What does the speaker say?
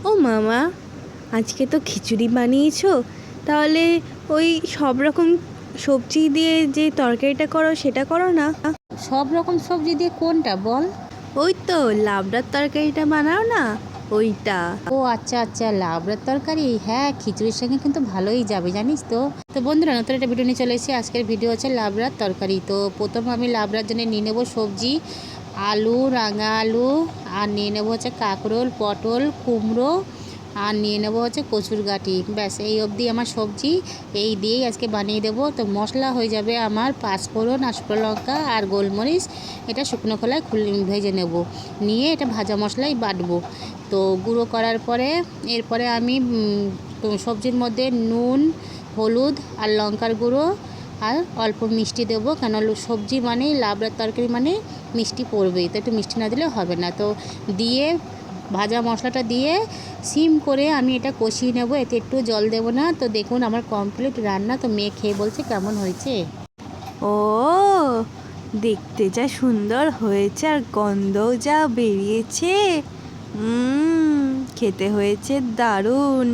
ও মামা, আজকে তো খিচুড়ি বানিয়েছো, তাহলে ওই সব রকম সবজি দিয়ে যে তরকারিটা করো সেটা করো না। সব রকম সবজি দিয়ে কোনটা বল? ওই তো লাবড়ার তরকারিটা বানাও না, ওইটা। ও আচ্ছা আচ্ছা, লাবড়ার তরকারি। হ্যাঁ, খিচুড়ির সঙ্গে কিন্তু ভালোই যাবে জানিস তো। তো বন্ধুরা, নতুন একটা ভিডিও নিয়ে চলে এসেছি। আজকের ভিডিও হচ্ছে লাবড়ার তরকারি। তো প্রথম আমি লাবড়ার জন্য নিয়ে নেবো সবজি, আলু, রাঙা আলু, আর নিয়ে নেবো হচ্ছে কাঁকরোল, পটল, কুমড়ো, আর নিয়ে নেবো হচ্ছে কচুর গাঁটি। ব্যাস এই অবধি আমার সবজি। এই দিয়েই আজকে বানিয়ে দেবো। তো মশলা হয়ে যাবে আমার পাঁচফোড়ন আর শুকনো লঙ্কা আর গোলমরিচ। এটা শুকনো খোলায় ভেজে নেব, নিয়ে এটা ভাজা মশলাই বাটবো। তো গুঁড়ো করার পরে এরপরে আমি সবজির মধ্যে নুন, হলুদ আর লঙ্কার গুঁড়ো আর অল্প মিষ্টি দেবো, কেন সবজি মানে লাবড়ার তরকারি মানে মিষ্টি পড়বেই, তো একটু মিষ্টি না দিলে হবে না। তো দিয়ে ভাজা মশলাটা দিয়ে সিম করে আমি এটা কষিয়ে নেব, এতে একটু জল দেব না। তো দেখুন আমার কমপ্লিট রান্না। তো মেয়ে খেয়ে বলছে কেমন হয়েছে। ও, দেখতে যা সুন্দর হয়েছে আর গন্ধও যা বেরিয়েছে, খেতে হয়েছে দারুণ।